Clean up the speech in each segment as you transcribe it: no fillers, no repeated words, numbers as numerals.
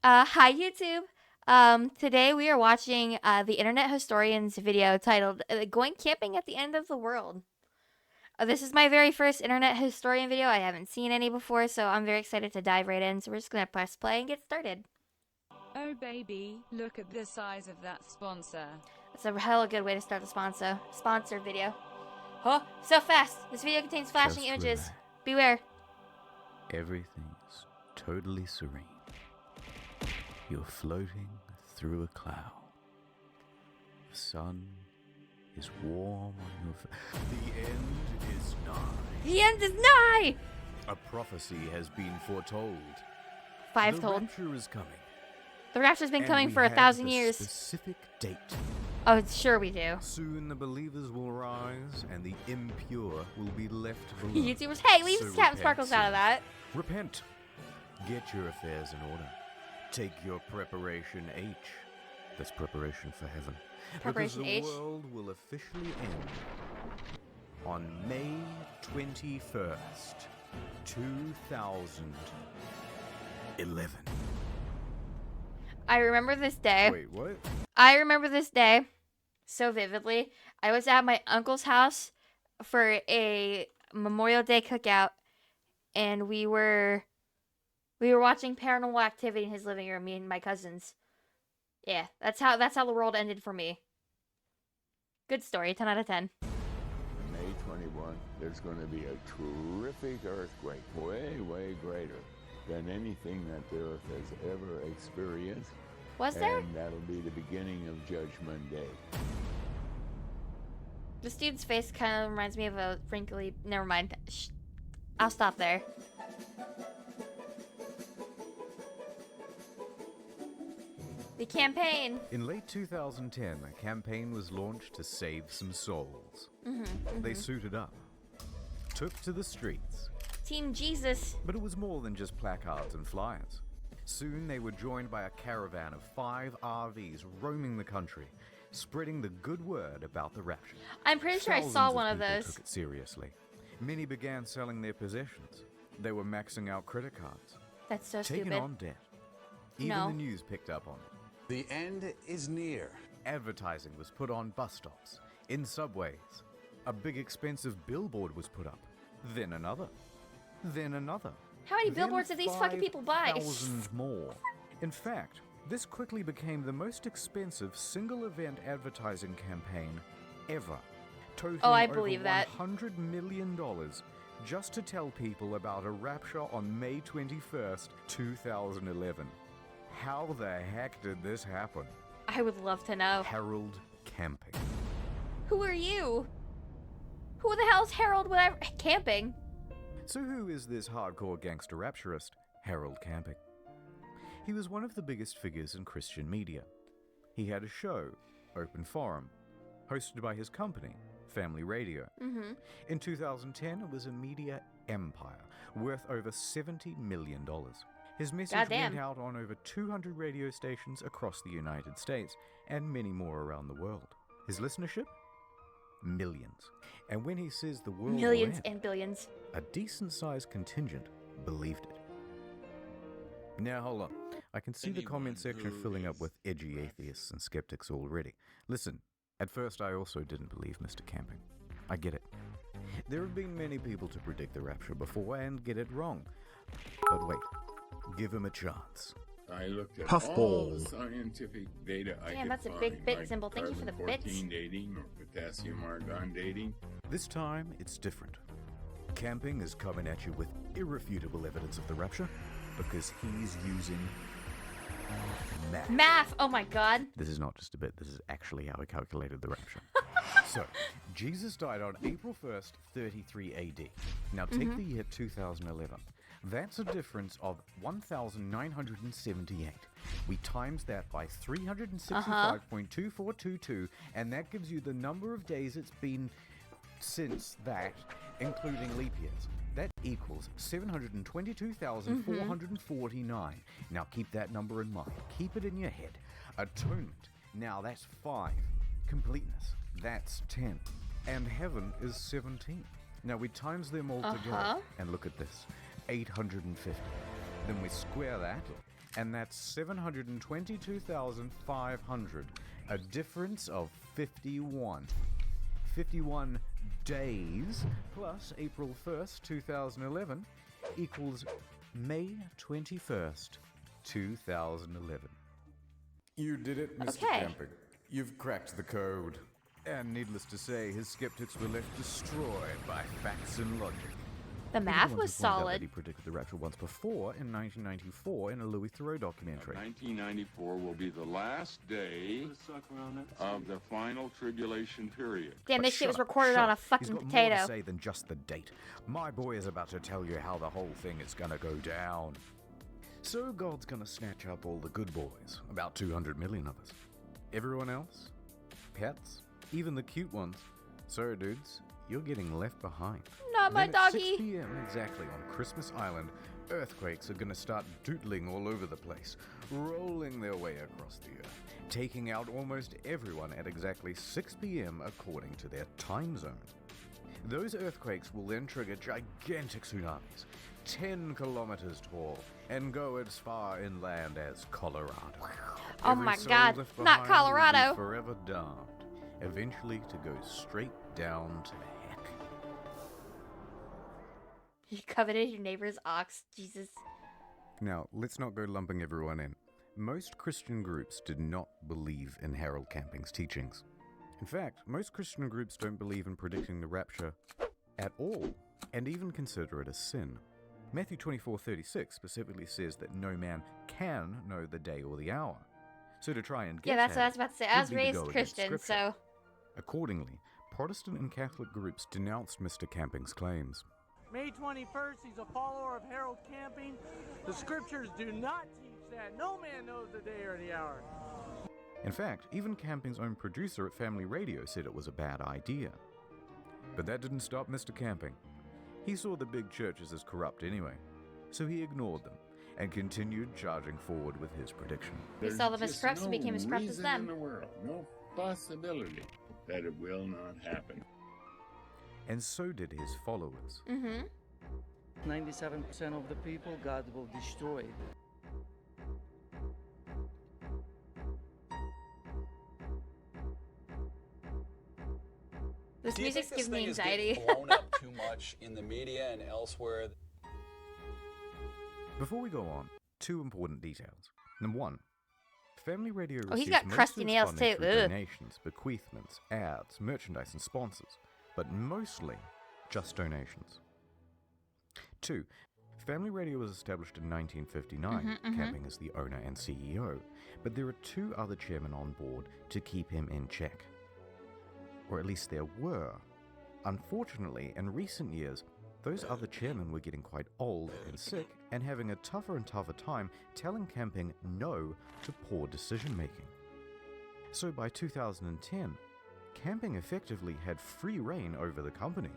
Hi YouTube. Today we are watching the Internet Historian's video titled "Going Camping at the End of the World." This is my very first Internet Historian video. I haven't seen any before, so I'm very excited to dive right in. So we're just gonna press play and get started. Oh baby, look at the size of that sponsor. That's a hella good way to start the sponsor video. Oh, so fast! This video contains flashing Just images. relax. Beware. Everything's totally serene. You're floating through a cloud. The sun is warm on your face. The end is nigh. The end is nigh! A prophecy has been foretold. Five The told. rapture is coming. The rapture's been and coming we for have 1,000 the years. Specific date. Oh, sure we do. Soon the believers will rise, and the impure will be left below. YouTubers, hey, leave So Captain repent, Sparkles out of that. Repent. Get your affairs in order. Take your preparation H. That's preparation for heaven. Preparation because H? the world will officially end on May 21st, 2011. I remember this day. Wait, what? I remember this day so vividly. I was at my uncle's house for a Memorial Day cookout, and we were watching Paranormal Activity in his living room, me and my cousins. Yeah, that's how the world ended for me. Good story, 10 out of 10. May 21, there's going to be a terrific earthquake, way greater than anything that the Earth has ever experienced. Was there? And that'll be the beginning of Judgment Day. This dude's face kind of reminds me of a wrinkly... Never mind. Shh. I'll stop there. The campaign. In late 2010, a campaign was launched to save some souls. They suited up, took to the streets. Team Jesus. But it was more than just placards and flyers. Soon they were joined by a caravan of 5 RVs roaming the country, spreading the good word about the rapture. I'm pretty sure I saw one of people those. took it seriously. Many began selling their possessions. They were maxing out credit cards, That's so taking stupid. on debt. Even No. the news picked up on it. The end is near. Advertising was put on bus stops, in subways. A big expensive billboard was put up. Then another. Then another. How many Then billboards did these fucking people buy? 5,000 more. In fact, this quickly became the most expensive single-event advertising campaign ever, totaling Oh, I over believe that. $100 million just to tell people about a rapture on May 21st, 2011. How the heck did this happen? I would love to know. Harold Camping. Who are you? Who the hell's Harold whatever camping? So who is this hardcore gangster rapturist, Harold Camping? He was one of the biggest figures in Christian media. He had a show, Open Forum, hosted by his company, Family Radio. In 2010, it was a media empire worth over $70 million. His message Goddamn. went out on over 200 radio stations across the United States and many more around the world. His listenership? Millions. And when he says the world will Millions end, and billions. a decent-sized contingent believed it. Now, hold on. I can see the comment section filling up with edgy atheists and skeptics already. Listen, at first I also didn't believe Mr. Camping. I get it. There have been many people to predict the rapture before and get it wrong. But wait, give him a chance. I looked at Puffball. all the scientific data I Damn, could that's a find, big bit like symbol. Thank you for the bits. carbon-14 dating or potassium argon dating. This time, it's different. Camping is coming at you with irrefutable evidence of the rapture because he's using math. Math! Oh my god. This is not just a bit, this is actually how he calculated the rapture. So, Jesus died on April 1st, 33 AD. Now take the year 2011. That's a difference of 1,978. We times that by 365.2422, and that gives you the number of days it's been since that, including leap years. That equals 722,449. Now keep that number in mind. Keep it in your head. Atonement. Now that's 5. Completeness. That's 10. And heaven is 17. Now we times them all together. And look at this. 850. Then we square that, And that's 722,500. A difference of 51. 51 days plus April 1st, 2011 equals May 21st, 2011. You did it, Mr. Okay. Camping. You've cracked the code. And needless to say, his skeptics were left destroyed by facts and logic. The math was He solid. predicted the rapture once before in 1994 in a Louis Theroux documentary. 1994 will be the last day of the final tribulation period. Damn, But this shit was shut up, recorded shut on a up. He's fucking got more potato. to say than just the date. My boy is about to tell you how the whole thing is gonna go down. So God's gonna snatch up all the good boys, about 200 million of us. Everyone else? Pets? Even the cute ones. So dudes, you're getting left behind. Not my Then at doggy. 6 p.m. exactly on Christmas Island, earthquakes are gonna start doodling all over the place, rolling their way across the earth, taking out almost everyone at exactly 6 p.m. according to their time zone. Those earthquakes will then trigger gigantic tsunamis, 10 kilometers tall, and go as far inland as Colorado. Oh Every my soul God, left not behind will be Colorado. forever damned, eventually to go straight down to heck. You coveted your neighbor's ox. Jesus. Now, let's not go lumping everyone in. Most Christian groups did not believe in Harold Camping's teachings. In fact, most Christian groups don't believe in predicting the rapture at all, and even consider it a sin. Matthew 24:36 specifically says that no man can know the day or the hour. So to try and get Yeah, that's what I at was about to say. it I was would be to raised go against Christian, Scripture. so Accordingly, Protestant and Catholic groups denounced Mr. Camping's claims. May 21st, he's a follower of Harold Camping. The scriptures do not teach that. No man knows the day or the hour. In fact, even Camping's own producer at Family Radio said it was a bad idea. But that didn't stop Mr. Camping. He saw the big churches as corrupt anyway, so he ignored them and continued charging forward with his prediction. we saw them as corrupt, so became as corrupt as in them. the world, no possibility that it will not happen. And so did his followers. 97% of the people God will destroy. This Do you music's think this giving me thing is getting anxiety. blown up too much in the media and elsewhere? Before we go on, two important details. Number one, Family Radio Oh, he's receives got most crusty of its nails funding too. through Ugh. donations, bequeathments, ads, merchandise, and sponsors, but mostly just donations. Two, Family Radio was established in 1959, Camping as the owner and CEO, but there are two other chairmen on board to keep him in check. Or at least there were. Unfortunately, in recent years, those other chairmen were getting quite old and sick and having a tougher and tougher time telling Camping no to poor decision making. So by 2010, Camping effectively had free reign over the company,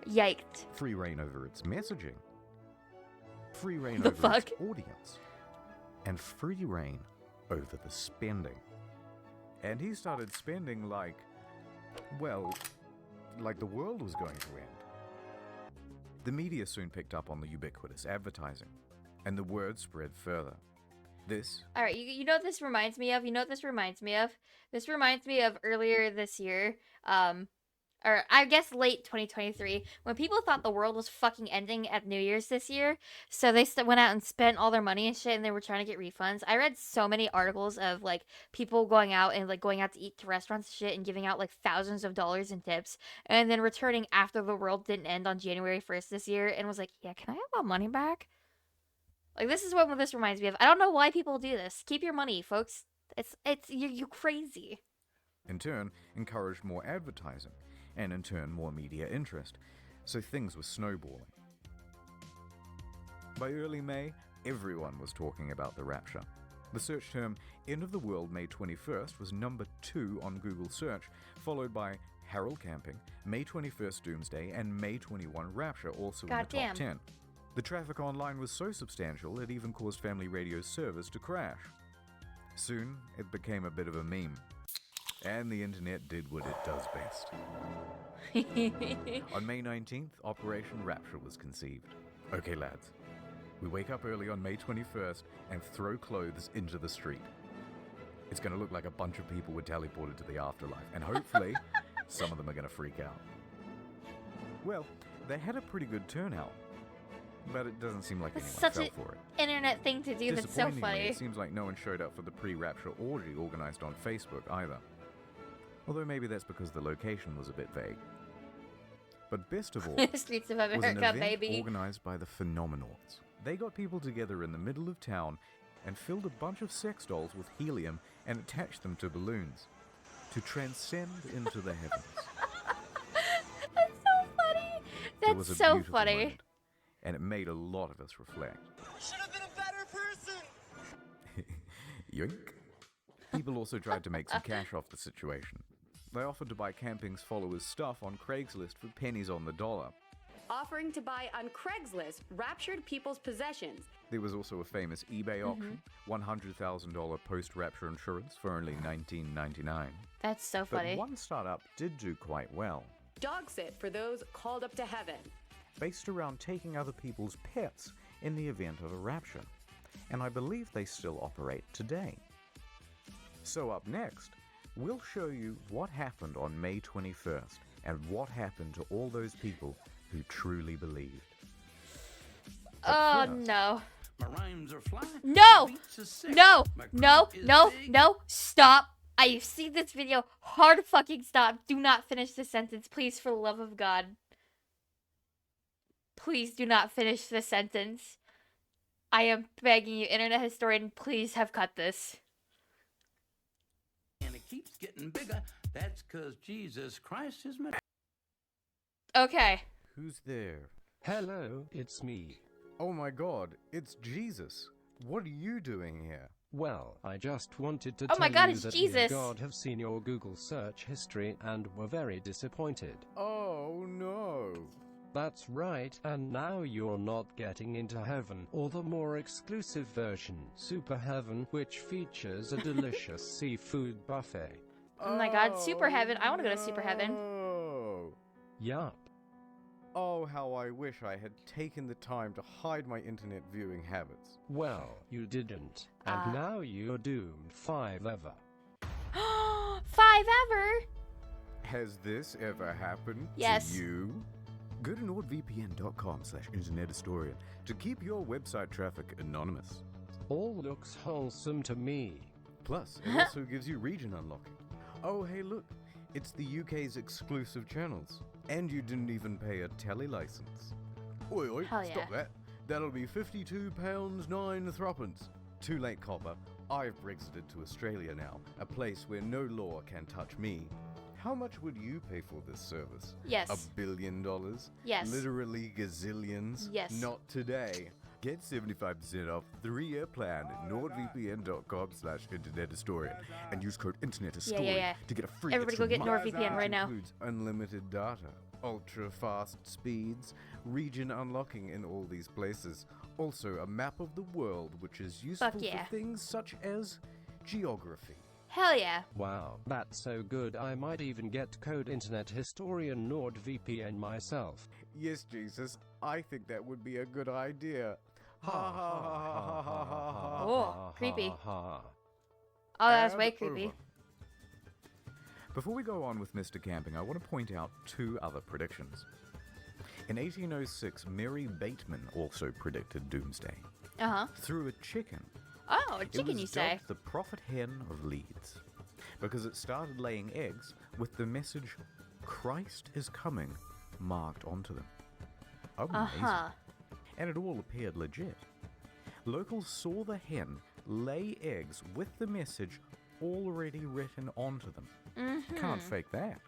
Yiked. free reign over its messaging, free reign The over fuck? its audience, and free reign over the spending. And he started spending like the world was going to end. The media soon picked up on the ubiquitous advertising, and the word spread further. This All right, you know what this reminds me of? You know what this reminds me of? This reminds me of earlier this year, or I guess late 2023, when people thought the world was fucking ending at New Year's this year. So they went out and spent all their money and shit, and they were trying to get refunds. I read so many articles of like people going out and like going out to eat to restaurants and shit and giving out like thousands of dollars in tips, and then returning after the world didn't end on January 1st this year, and was like, yeah, can I have my money back? Like, this is what this reminds me of. I don't know why people do this. Keep your money, folks. It's you crazy. in turn encouraged more advertising, and in turn more media interest, so things were snowballing. By early May, everyone was talking about the rapture. The search term End of the World May 21st was number 2 on Google search, followed by Harold Camping, May 21st Doomsday, and May 21 Rapture, also in the top Goddamn. 10. The traffic online was so substantial it even caused Family Radio's servers to crash. Soon, it became a bit of a meme. And the internet did what it does best. On May 19th, Operation Rapture was conceived. Okay lads, We wake up early on May 21st and throw clothes into the street. It's going to look like a bunch of people were teleported to the afterlife, and hopefully some of them are going to freak out. Well, they had a pretty good turnout, but it doesn't seem like That's anyone such fell an for it. internet thing to do. That's so Disappointingly, funny. it seems like no one showed up for the pre-rapture orgy organized on Facebook either. Although maybe that's because the location was a bit vague. But best of all, Streets of was an America, event baby. organized by the Phenomenauts. They got people together in the middle of town and filled a bunch of sex dolls with helium and attached them to balloons to transcend into the heavens. That's so funny. It was That's a so beautiful funny. moment, and it made a lot of us reflect. Should have been a better person. Yoink. People also tried to make some cash off the situation. They offered to buy camping's followers' stuff on Craigslist for pennies on the dollar. Offering to buy on Craigslist raptured people's possessions. There was also a famous eBay auction, $100,000 post-rapture insurance for only $19.99. That's so But funny. one startup did do quite well, Dog sit for those called up to heaven. based around taking other people's pets in the event of a rapture. And I believe they still operate today. So up next, we'll show you what happened on May 21st and what happened to all those people who truly believed. Oh first- no. My rhymes are fly. No! my beats are sick, No! my No! crown is No! big. No! Stop! I've seen this video. Hard fucking stop. Do not finish this sentence, please, for the love of God. Please do not finish this sentence. I am begging you, internet historian, please have cut this. And it keeps getting bigger. That's because Jesus Christ is my... Okay. Who's there? Hello, it's me. Oh my god, it's Jesus. What are you doing here? Well, I just wanted to Oh my tell God, you it's that Jesus. me and God have seen your Google search history and were very disappointed. Oh no. That's right, and now you're not getting into heaven, or the more exclusive version, Super Heaven, which features a delicious seafood buffet. Oh my God, Super Heaven. I want to go to Super Heaven. Oh. Yup. Oh, how I wish I had taken the time to hide my internet viewing habits. Well, you didn't, and now you're doomed 5 ever. 5 ever? Has this ever happened Yes. to you? Go to nordvpn.com/internethistorian to keep your website traffic anonymous. All looks wholesome to me. Plus, it also gives you region unlocking. Oh, hey, look, it's the UK's exclusive channels. And you didn't even pay a telly license. Oi, oi, Hell stop yeah. that. That'll be £52.09. Too late, copper. I've Brexited to Australia now, a place where no law can touch me. How much would you pay for this service? Yes. $1 billion? Yes. Literally gazillions? Yes. Not today. Get 75% off the 3-year plan at nordvpn.com/internethistorian and use code internethistorian yeah. to get a free Everybody go extra get month, NordVPN which right now. includes unlimited data, ultra fast speeds, region unlocking in all these places. Also, a map of the world which is useful yeah. for things such as geography. Hell yeah. Wow, that's so good I might even get code Internet Historian NordVPN myself. Yes, Jesus, I think that would be a good idea. Ha ha ha ha ha ha ha. Oh, creepy. Ha. Oh, that was And way creepy. over. Before we go on with Mr. Camping, I want to point out 2 other predictions. In 1806, Mary Bateman also predicted doomsday. Uh-huh. Through a chicken. Oh, a It chicken, was you say? dubbed the prophet hen of Leeds, because it started laying eggs with the message, Christ is coming, marked onto them. Amazing. Uh-huh. And it all appeared legit. Locals saw the hen lay eggs with the message already written onto them. Can't fake that.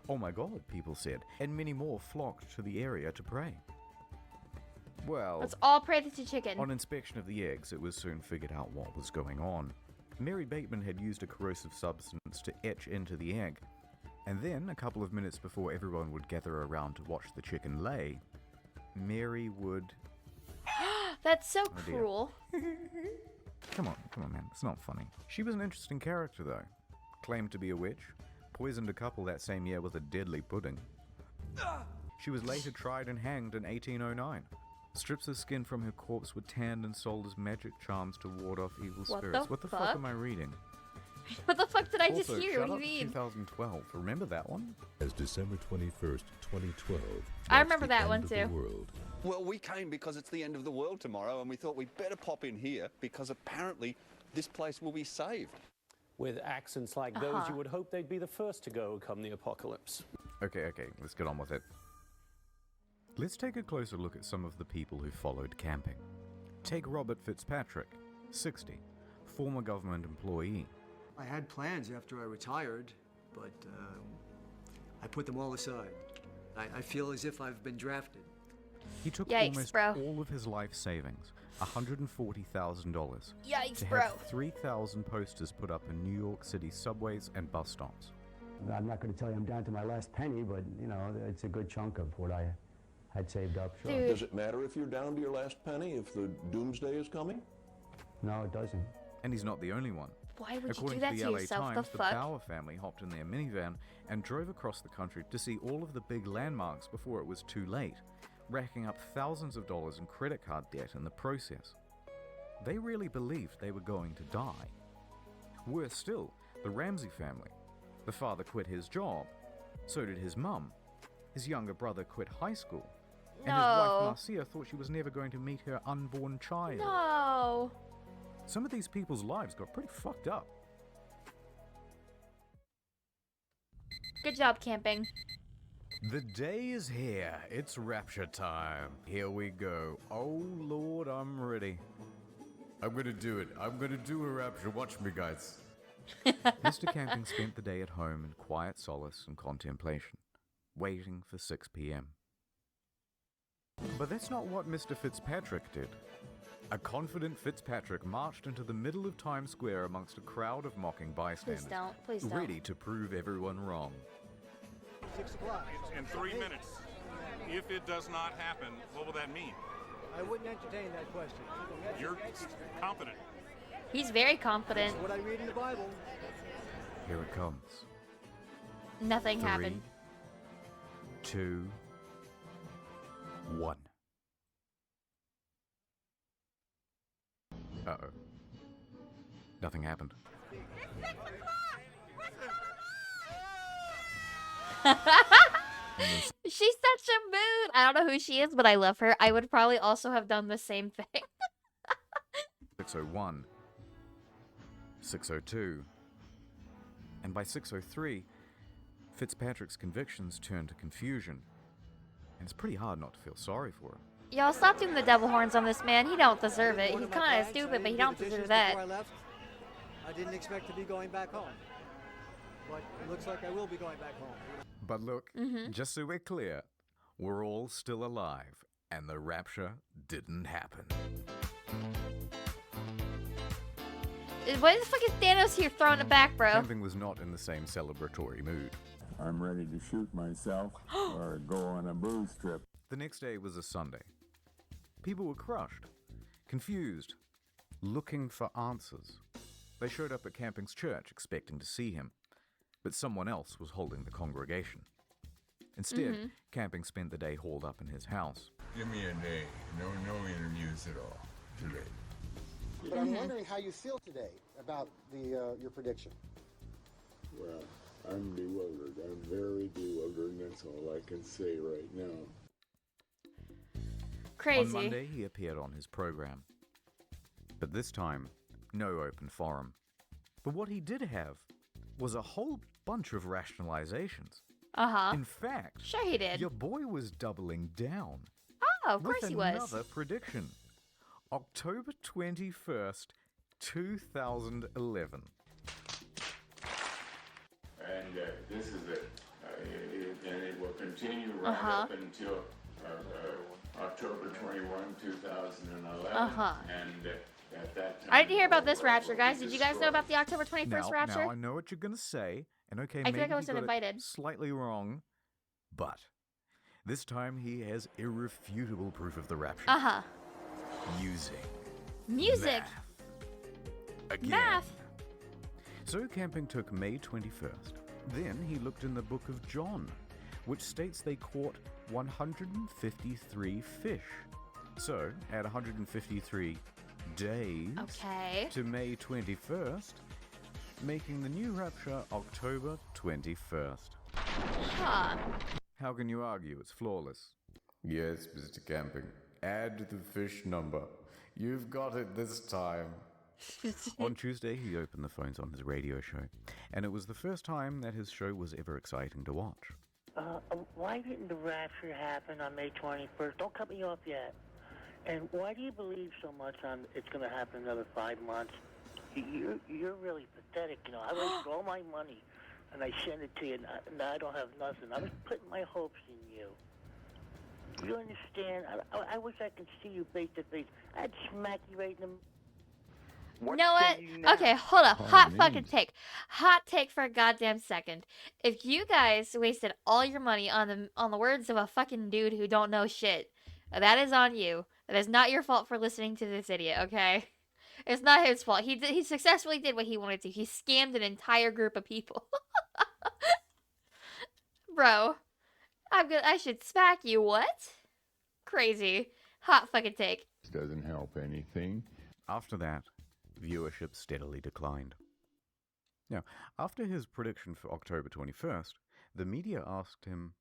Oh my god, people said, and many more flocked to the area to pray. Well, Let's all pray to the chicken. on inspection of the eggs, it was soon figured out what was going on. Mary Bateman had used a corrosive substance to etch into the egg, and then, a couple of minutes before everyone would gather around to watch the chicken lay, Mary would... That's so dear. cruel. Come on, man, it's not funny. She was an interesting character, though. Claimed to be a witch, poisoned a couple that same year with a deadly pudding. She was later tried and hanged in 1809. Strips of skin from her corpse were tanned and sold as magic charms to ward off evil What spirits. the What the fuck? fuck am I reading? What the fuck did I just Also, hear? shout What do out you to mean? 2012. Remember that one? As December 21st, 2012. I remember marks the that one end of the too. world. Well, we came because it's the end of the world tomorrow, and we thought we'd better pop in here because apparently this place will be saved. With accents like those, you would hope they'd be the first to go come the apocalypse. Okay, let's get on with it. Let's take a closer look at some of the people who followed camping. Take Robert Fitzpatrick, 60, former government employee. I had plans after I retired, but I put them all aside. I feel as if I've been drafted. He took Yikes, almost bro. all of his life savings, $140,000, Yikes, to bro. have 3,000 posters put up in New York City subways and bus stops. I'm not going to tell you I'm down to my last penny, but, you know, it's a good chunk of what I had saved up. Sure. Dude. Does it matter if you're down to your last penny if the doomsday is coming? No, it doesn't. And he's not the only one. Why would According you do that to the to LA yourself? Times, The the fuck? Bauer family hopped in their minivan and drove across the country to see all of the big landmarks before it was too late, racking up thousands of dollars in credit card debt in the process. They really believed they were going to die. Worse still, the Ramsey family. The father quit his job. So did his mum. His younger brother quit high school. And his wife Marcia thought she was never going to meet her unborn child. No. Some of these people's lives got pretty fucked up. Good job, camping. The day is here. It's rapture time. Here we go. Oh Lord, I'm ready. I'm gonna do it. I'm gonna do a rapture. Watch me, guys. Mr. Camping spent the day at home in quiet solace and contemplation, waiting for 6 p.m. But that's not what Mr. Fitzpatrick did. A confident Fitzpatrick marched into the middle of Times Square amongst a crowd of mocking bystanders, Please don't. ready to prove everyone wrong. 6 o'clock. In 3 minutes. If it does not happen, what will that mean? I wouldn't entertain that question. You're confident. He's very confident. That's what I read in the Bible. Here it comes. Nothing 3, happened. 2, 1. Uh-oh. Nothing happened. She's such a mood. I don't know who she is, but I love her. I would probably also have done the same thing. 6:01, 6:02, and by 6:03, Fitzpatrick's convictions turned to confusion, and it's pretty hard not to feel sorry for him. Y'all stop doing the devil horns on this man. He don't deserve it. He's kind of stupid, but he don't deserve that. Before I left, I didn't expect to be going back home, but it looks like I will be going back home. But look, just so we're clear, we're all still alive, and the rapture didn't happen. Why the fuck is Thanos here throwing it back, bro? Camping was not in the same celebratory mood. I'm ready to shoot myself or go on a booze trip. The next day was a Sunday. People were crushed, confused, looking for answers. They showed up at Camping's church expecting to see him, but someone else was holding the congregation. Instead, Camping spent the day holed up in his house. Give me a day. No interviews at all today. But I'm wondering how you feel today about your prediction. Well, I'm bewildered. I'm very bewildered, and that's all I can say right now. Crazy. On Monday, he appeared on his program. But this time, no open forum. But what he did have was a whole bunch of rationalizations. In fact, sure he did. Your boy was doubling down. Oh, of course he was. With another prediction. October 21st, 2011. And this is it. And it will continue right up until October 21, 2011. And at that time, I didn't hear about this rapture, guys. Did you guys know about the October 21st rapture? Now, I know what you're going to say, and okay, I maybe feel like I you wasn't got invited. it slightly wrong, but this time he has irrefutable proof of the rapture. Using music. Again. Math. So Camping took May 21st. Then he looked in the book of John, which states they caught 153 fish. So, at 153 days to May 21st, making the new rapture October 21st. Huh. How can you argue? It's flawless. Yes, Mr. Camping. Add the fish number. You've got it this time. On Tuesday, he opened the phones on his radio show, and it was the first time that his show was ever exciting to watch. Why didn't the rapture happen on May 21st? Don't cut me off yet. And why do you believe so much on it's going to happen another 5 months? You're really pathetic. You know, I wasted all my money, and I sent it to you, and now I don't have nothing. I was putting my hopes in you. You understand? I wish I could see you face to face. I'd smack you right in the... You know what? Okay, hold up. Hot fucking take. Hot take for a goddamn second. If you guys wasted all your money on the words of a fucking dude who don't know shit, that is on you. That is not your fault for listening to this idiot, okay? It's not his fault. He successfully did what he wanted to. He scammed an entire group of people. Bro, I should smack you. What? Crazy. Hot fucking take. This doesn't help anything. After that, viewership steadily declined. Now, after his prediction for October 21st, the media asked him,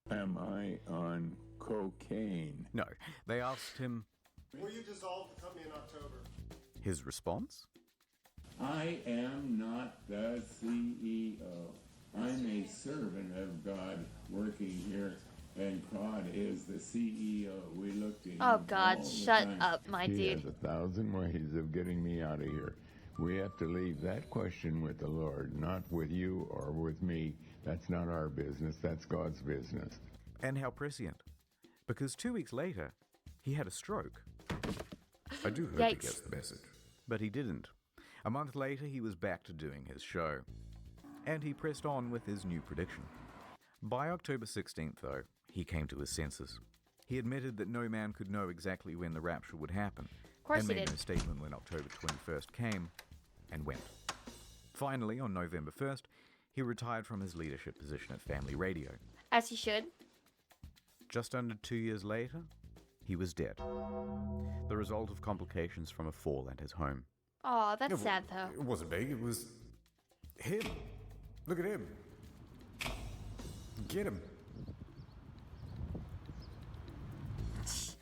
Am I on cocaine? No, they asked him, Will you dissolve the company in October? His response? I am not the CEO. I'm a servant of God working here, and God is the CEO. We looked at him. Oh God, all the shut time. up, my He dude. has 1,000 ways of getting me out of here. We have to leave that question with the Lord, not with you or with me. That's not our business. That's God's business. And how prescient. Because 2 weeks later, he had a stroke. I do hope he gets the message. But he didn't. A month later, he was back to doing his show. And he pressed on with his new prediction. By October 16th, though, he came to his senses. He admitted that no man could know exactly when the rapture would happen. Of course and he made did. no statement when October 21st came and went. Finally, on November 1st, he retired from his leadership position at Family Radio. As he should. Just under 2 years later, he was dead. The result of complications from a fall at his home. Oh, that's sad though. It wasn't big, it was him. Look at him. Get him.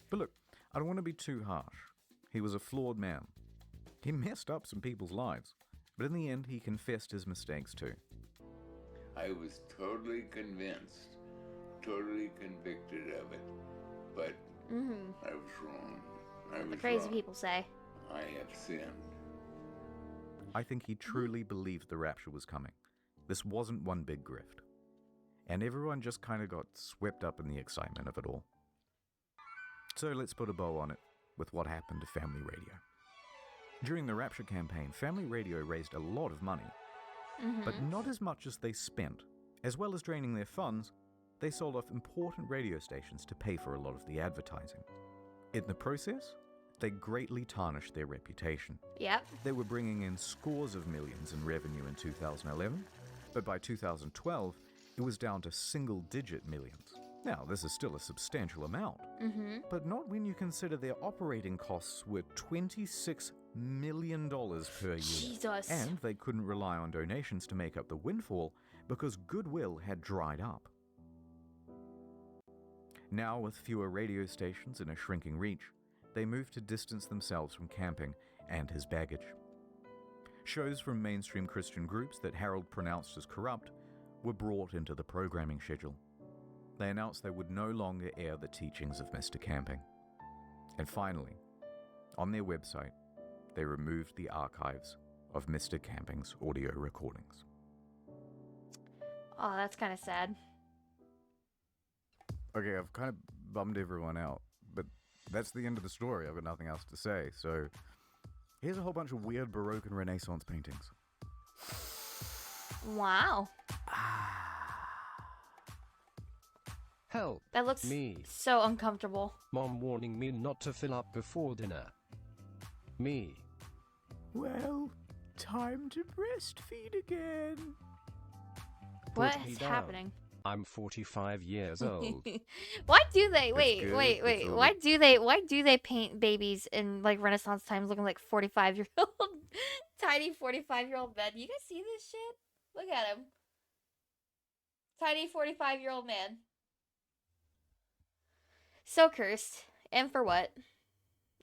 But look, I don't want to be too harsh. He was a flawed man. He messed up some people's lives, but in the end, he confessed his mistakes too. I was totally convinced, totally convicted of it, but I was wrong. I was The crazy wrong. people say. I have sinned. I think he truly believed the rapture was coming. This wasn't one big grift. And everyone just kind of got swept up in the excitement of it all. So let's put a bow on it with what happened to Family Radio. During the Rapture campaign, Family Radio raised a lot of money, but not as much as they spent. As well as draining their funds, they sold off important radio stations to pay for a lot of the advertising. In the process, they greatly tarnished their reputation. Yep. They were bringing in scores of millions in revenue in 2011, but by 2012, it was down to single-digit millions. Now, this is still a substantial amount, but not when you consider their operating costs were $26 million per year. Jesus. And they couldn't rely on donations to make up the windfall because goodwill had dried up. Now, with fewer radio stations and a shrinking reach, they moved to distance themselves from camping and his baggage. Shows from mainstream Christian groups that Harold pronounced as corrupt were brought into the programming schedule. They announced they would no longer air the teachings of Mr. Camping. And finally, on their website, they removed the archives of Mr. Camping's audio recordings. Oh, that's kind of sad. Okay, I've kind of bummed everyone out, but that's the end of the story. I've got nothing else to say, so here's a whole bunch of weird Baroque and Renaissance paintings. Wow. Help. That looks me. So uncomfortable. Mom warning me not to fill up before dinner. Me. Well, time to breastfeed again. What Put me is down. happening? I'm 45 years old. Why do they? Wait, good. wait, That's wait. all Why do they? Why do they paint babies in like Renaissance times looking like 45-year-old, tiny 45-year-old men? You guys see this shit? Look at him, tiny 45-year-old man. So cursed, and for what?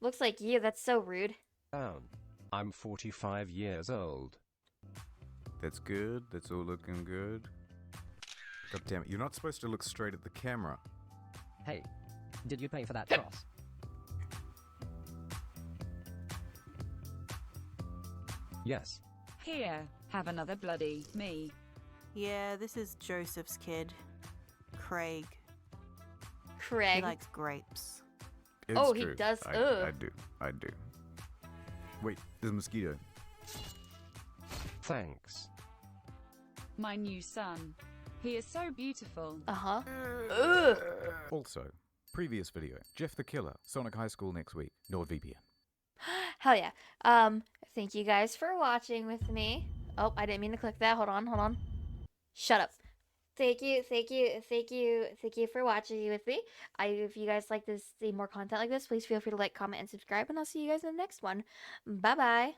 Looks like you. That's so rude. I'm 45 years old. That's good. That's all looking good. God damn it, you're not supposed to look straight at the camera. Hey, did you pay for that cross? Yes. Here, have another bloody me. Yeah, this is Joseph's kid, Craig. Craig. He likes grapes. It's Oh, true. he does. I do. Wait, there's a mosquito. Thanks. My new son. He is so beautiful. Uh-huh. Also, previous video, Jeff the Killer, Sonic High School next week, NordVPN. Hell yeah. Thank you guys for watching with me. Oh, I didn't mean to click that. Hold on. Shut up. Thank you for watching with me. If you guys like to see more content like this, please feel free to like, comment, and subscribe, and I'll see you guys in the next one. Bye-bye.